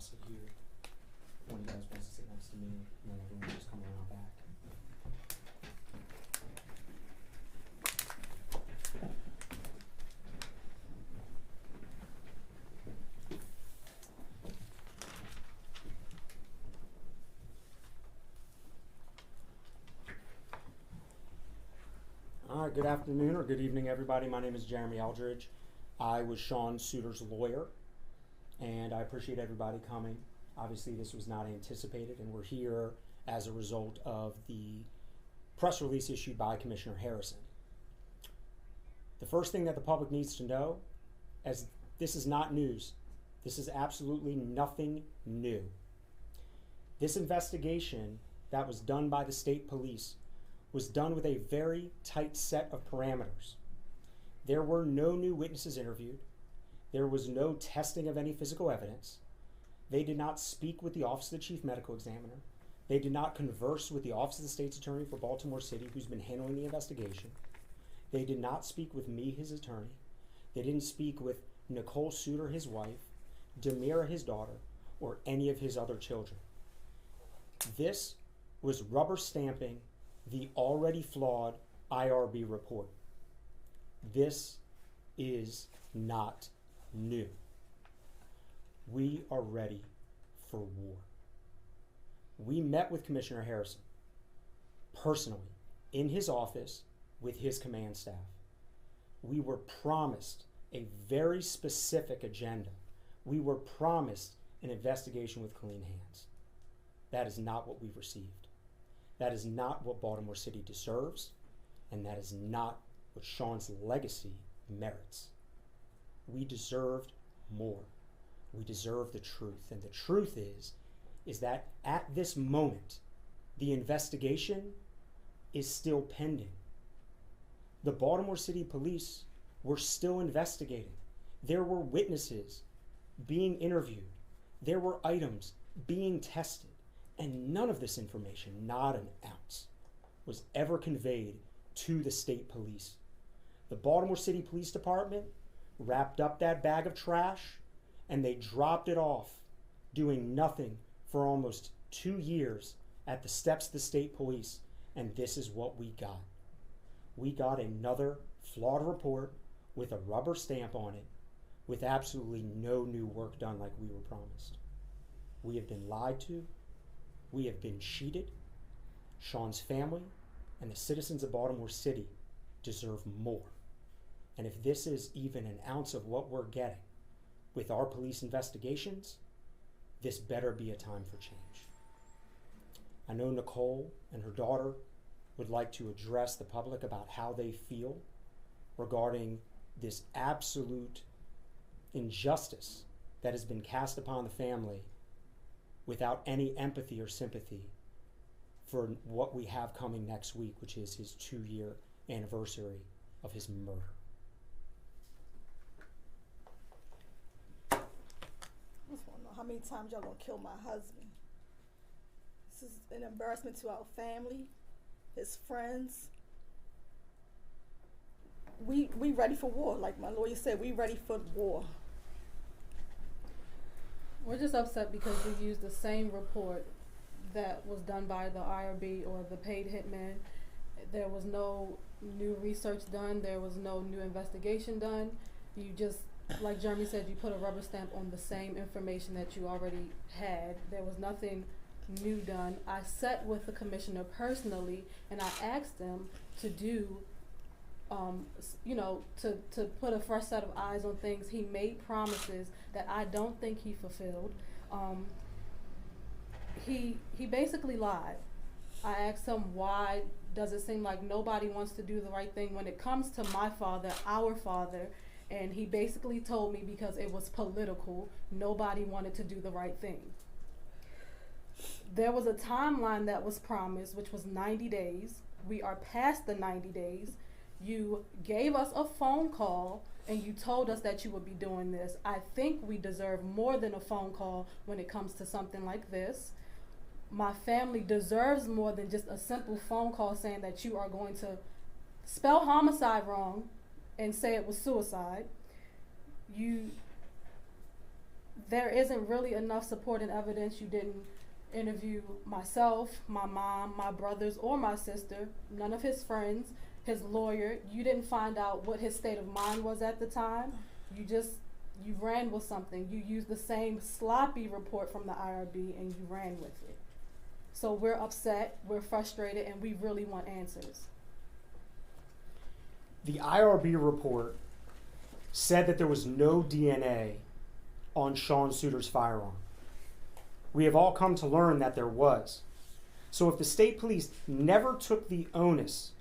sit here. One of you guys wants to sit next to me, and then everyone just come around back. All right, good afternoon or good evening, everybody. My name is Jeremy Eldridge. I was Sean Suter's lawyer, and I appreciate everybody coming. Obviously, this was not anticipated, and we're here as a result of the press release issued by Commissioner Harrison. The first thing that the public needs to know is this is not news. This is absolutely nothing new. This investigation that was done by the state police was done with a very tight set of parameters. There were no new witnesses interviewed. There was no testing of any physical evidence. They did not speak with the Office of the Chief Medical Examiner. They did not converse with the Office of the State's Attorney for Baltimore City, who's been handling the investigation. They did not speak with me, his attorney. They didn't speak with Nicole Suter, his wife, Demira, his daughter, or any of his other children. This was rubber stamping the already flawed IRB report. This is not new. We are ready for war. We met with Commissioner Harrison personally in his office with his command staff. We were promised a very specific agenda. We were promised an investigation with clean hands. That is not what we've received. That is not what Baltimore City deserves, and that is not what Sean's legacy merits. We deserved more. We deserve the truth, and the truth is that at this moment, the investigation is still pending. The Baltimore City Police were still investigating. There were witnesses being interviewed. There were items being tested. And none of this information, not an ounce, was ever conveyed to the state police. The Baltimore City Police Department wrapped up that bag of trash and they dropped it off, doing nothing for almost 2 years at the steps of the state police. And this is what we got. We got another flawed report with a rubber stamp on it, with absolutely no new work done like we were promised. We have been lied to. We have been cheated. Sean's family and the citizens of Baltimore City deserve more. And if this is even an ounce of what we're getting with our police investigations, this better be a time for change. I know Nicole and her daughter would like to address the public about how they feel regarding this absolute injustice that has been cast upon the family without any empathy or sympathy for what we have coming next week, which is his 2-year anniversary of his murder. I just want to know how many times y'all gonna kill my husband. This is an embarrassment to our family, his friends. We ready for war. Like my lawyer said, we ready for war. We're just upset because we used the same report that was done by the IRB or the paid hitman. There was no new research done. There was no new investigation done. You just, like Jeremy said, you put a rubber stamp on the same information that you already had. There was nothing new done. I sat with the commissioner personally and I asked him to do to put a fresh set of eyes on things. He made promises that I don't think he fulfilled. He basically lied. I asked him, why does it seem like nobody wants to do the right thing when it comes to my father, our father? And he basically told me because it was political, nobody wanted to do the right thing. There was a timeline that was promised, which was 90 days. We are past the 90 days. You gave us a phone call and you told us that you would be doing this. I think we deserve more than a phone call when it comes to something like this. My family deserves more than just a simple phone call saying that you are going to spell homicide wrong and say it was suicide. there isn't really enough supporting evidence. You didn't interview myself, my mom, my brothers, or my sister, none of his friends, his lawyer. You didn't find out what his state of mind was at the time. You ran with something. You used the same sloppy report from the IRB and you ran with it. So we're upset, we're frustrated, and we really want answers. The IRB report said that there was no DNA on Sean Suter's firearm. We have all come to learn that there was. So if the state police never took the onus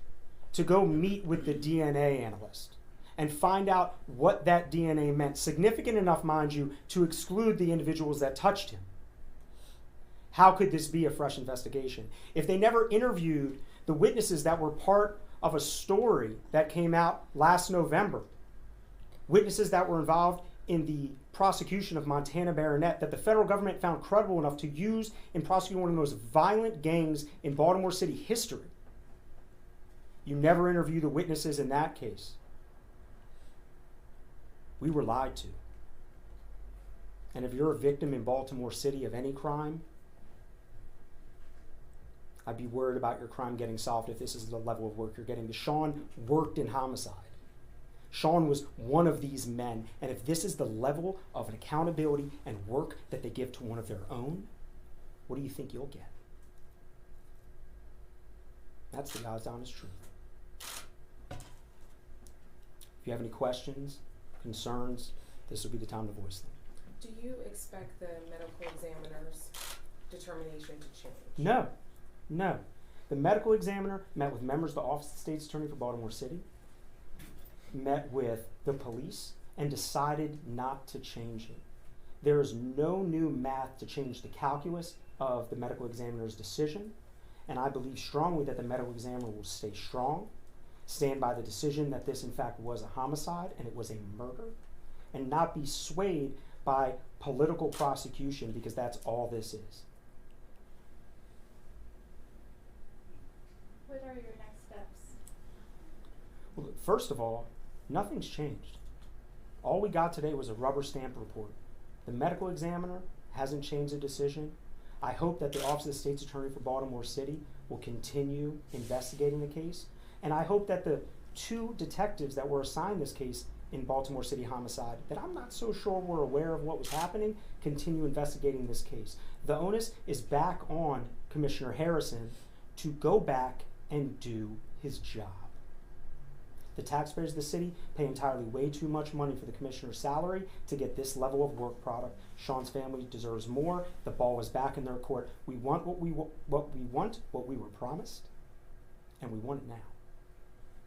to go meet with the DNA analyst and find out what that DNA meant, significant enough, mind you, to exclude the individuals that touched him, how could this be a fresh investigation? If they never interviewed the witnesses that were part of a story that came out last November, witnesses that were involved in the prosecution of Montana Baronet that the federal government found credible enough to use in prosecuting one of the most violent gangs in Baltimore City history, you never interview the witnesses in that case. We were lied to. And if you're a victim in Baltimore City of any crime, I'd be worried about your crime getting solved if this is the level of work you're getting. Because Sean worked in homicide. Sean was one of these men. And if this is the level of an accountability and work that they give to one of their own, what do you think you'll get? That's the God's honest truth. If you have any questions, concerns, this will be the time to voice them. Do you expect the medical examiner's determination to change? No. The medical examiner met with members of the Office of the State's Attorney for Baltimore City, met with the police, and decided not to change it. There is no new math to change the calculus of the medical examiner's decision, and I believe strongly that the medical examiner will stay strong, stand by the decision that this in fact was a homicide and it was a murder, and not be swayed by political prosecution, because that's all this is. What are your next steps? Well, first of all, nothing's changed. All we got today was a rubber stamp report. The medical examiner hasn't changed the decision. I hope that the Office of the State's Attorney for Baltimore City will continue investigating the case. And I hope that the 2 detectives that were assigned this case in Baltimore City homicide, that I'm not so sure were aware of what was happening, continue investigating this case. The onus is back on Commissioner Harrison to go back and do his job. The taxpayers of the city pay entirely way too much money for the commissioner's salary to get this level of work product. Sean's family deserves more. The ball is back in their court. We want what we were promised, and we want it now.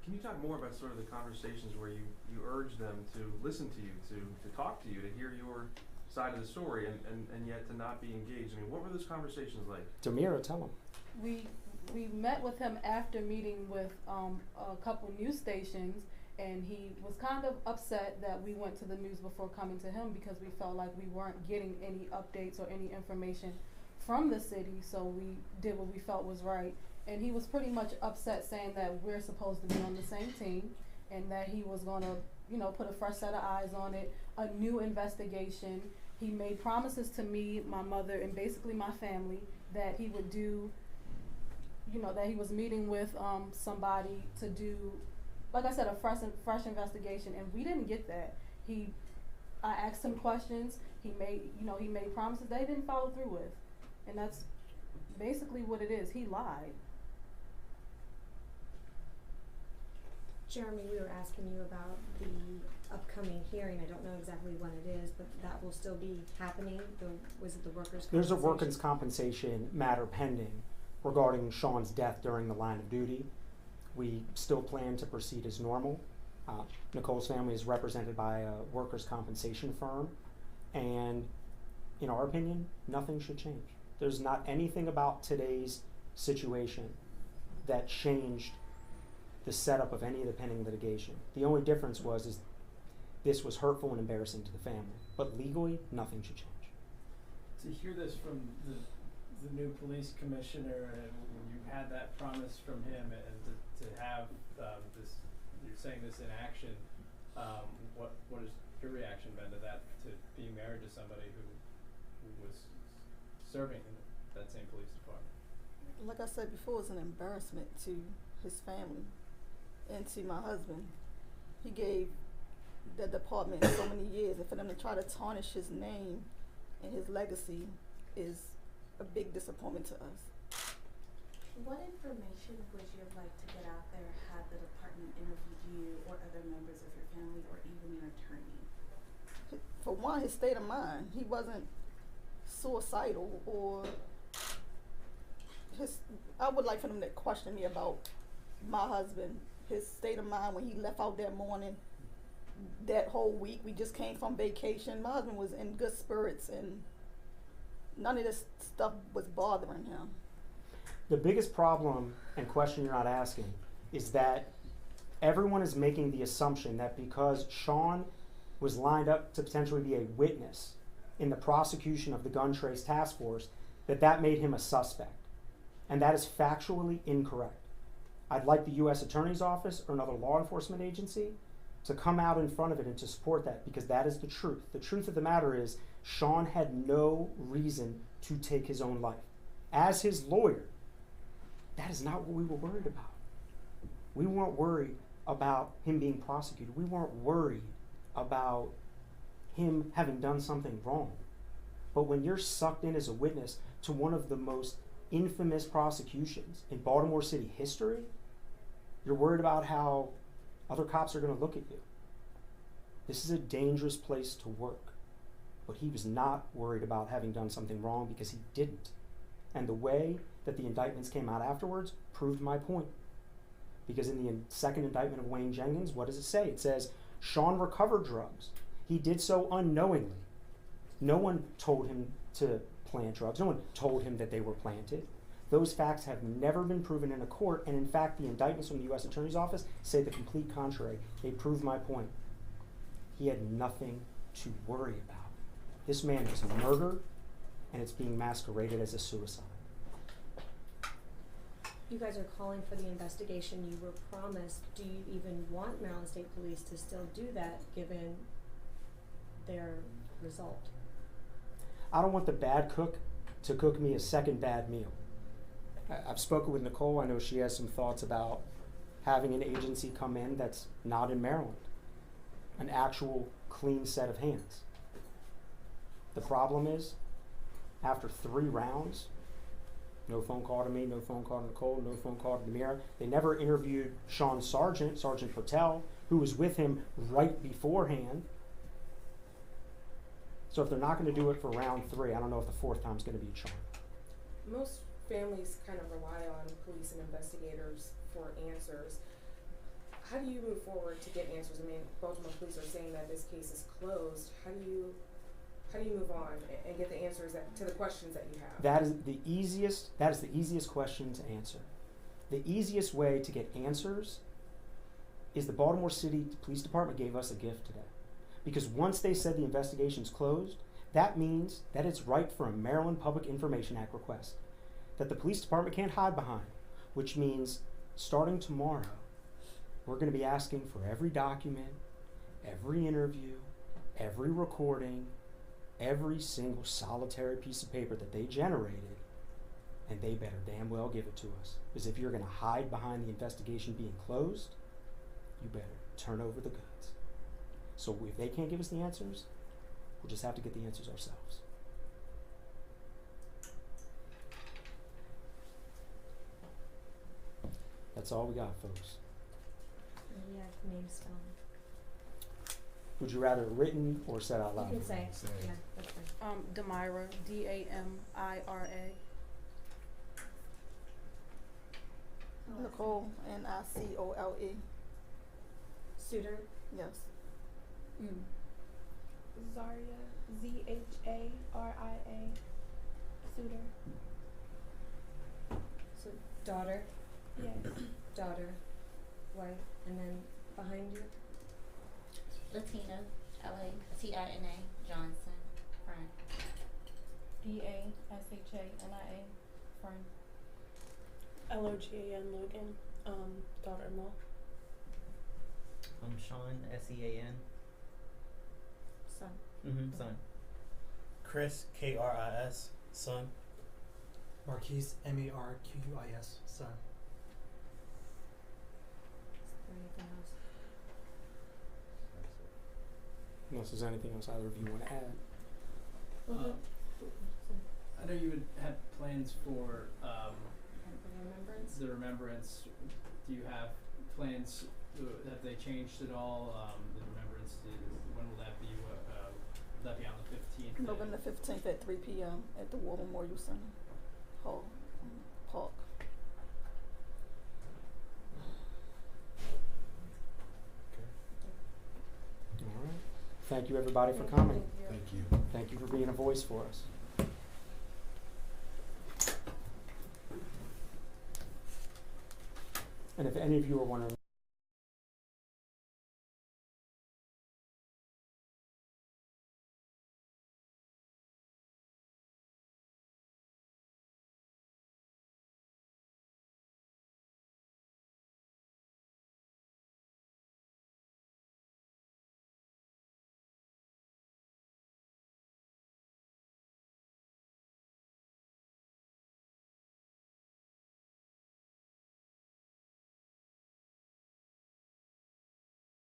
Can you talk more about sort of the conversations where you urge them to listen to you, to talk to you, to hear your side of the story, and yet to not be engaged? I mean, what were those conversations like? Demira, tell them. We met with him after meeting with a couple news stations, and he was kind of upset that we went to the news before coming to him, because we felt like we weren't getting any updates or any information from the city, so we did what we felt was right. And he was pretty much upset, saying that we're supposed to be on the same team, and that he was going to, put a fresh set of eyes on it, a new investigation. He made promises to me, my mother, and basically my family, that he would do, that he was meeting with somebody to do, like I said, a fresh investigation, and we didn't get that. I asked him questions. He made promises that he didn't follow through with, and that's basically what it is. He lied. Jeremy, we were asking you about the upcoming hearing. I don't know exactly when it is, but that will still be happening. Was it the workers' compensation? There's a workers' compensation matter pending regarding Sean's death during the line of duty. We still plan to proceed as normal. Nicole's family is represented by a workers' compensation firm, and in our opinion, nothing should change. There's not anything about today's situation that changed the setup of any of the pending litigation. The only difference is this was hurtful and embarrassing to the family, but legally, nothing should change. To hear this from the new police commissioner, and you had that promise from him, and to have this, you're saying this in action, what is your reaction been to that, to being married to somebody who was serving in that same police department? Like I said before, it's an embarrassment to his family and to my husband. He gave the department so many years, and for them to try to tarnish his name and his legacy is a big disappointment to us. What information would you have liked to get out there had the department interviewed you or other members of your family or even your attorney? For one, his state of mind. He wasn't suicidal or I would like for them to question me about my husband, his state of mind when he left out that morning. That whole week, we just came from vacation. My husband was in good spirits and none of this stuff was bothering him. The biggest problem and question you're not asking is that everyone is making the assumption that because Sean was lined up to potentially be a witness in the prosecution of the gun trace task force, that made him a suspect. And that is factually incorrect. I'd like the U.S. Attorney's Office or another law enforcement agency to come out in front of it and to support that, because that is the truth. The truth of the matter is Sean had no reason to take his own life. As his lawyer, that is not what we were worried about. We weren't worried about him being prosecuted. We weren't worried about him having done something wrong. But when you're sucked in as a witness to one of the most infamous prosecutions in Baltimore City history, you're worried about how other cops are going to look at you. This is a dangerous place to work. But he was not worried about having done something wrong because he didn't. And the way that the indictments came out afterwards proved my point. Because in the second indictment of Wayne Jenkins, what does it say? It says, Sean recovered drugs. He did so unknowingly. No one told him to plant drugs. No one told him that they were planted. Those facts have never been proven in a court, and in fact, the indictments from the U.S. Attorney's Office say the complete contrary. They prove my point. He had nothing to worry about. This man was murdered, and it's being masqueraded as a suicide. You guys are calling for the investigation you were promised. Do you even want Maryland State Police to still do that, given their result? I don't want the bad cook to cook me a second bad meal. I've spoken with Nicole. I know she has some thoughts about having an agency come in that's not in Maryland. An actual clean set of hands. The problem is, after 3 rounds, no phone call to me, no phone call to Nicole, no phone call to Demira. They never interviewed Sean's sergeant, Sergeant Patel, who was with him right beforehand. So if they're not going to do it for round 3, I don't know if the 4th time's going to be a charm. Most families kind of rely on police and investigators for answers. How do you move forward to get answers? I mean, Baltimore police are saying that this case is closed. How do you move on and get the answers to the questions that you have? That is the easiest question to answer. The easiest way to get answers is the Baltimore City Police Department gave us a gift today. Because once they said the investigation's closed, that means that it's right for a Maryland Public Information Act request that the police department can't hide behind, which means starting tomorrow, we're going to be asking for every document, every interview, every recording, every single solitary piece of paper that they generated, and they better damn well give it to us. Because if you're going to hide behind the investigation being closed, you better turn over the goods. So if they can't give us the answers, we'll just have to get the answers ourselves. That's all we got, folks. Yeah, name spelling. Would you rather written or said out loud? You can say. Yeah, that's fine. Demira, Damira. Nicole, Nicole. Suitor. Yes. Zaria, Zaria, Suitor. So daughter, Yes. daughter, wife, and then behind you. Latina, Latina, Johnson, friend. Dashania, friend. Logan, Logan, daughter-in-law. I'm Sean, Sean, Son. Chris, K-R-I-S, son. Marquise, M-A-R-Q-U-I-S, son. Is there anything else? Unless there's anything else either of you want to add. I know you had plans for Remembrance? the remembrance. Do you have plans? Have they changed at all? The remembrance. When will that be? Will that be on the 15th? November 15th at 3 p.m. at the War Memorial Center Hall, Park. All right. Thank you, everybody, for coming. Thank you. Thank you. Thank you for being a voice for us. And if any of you are wondering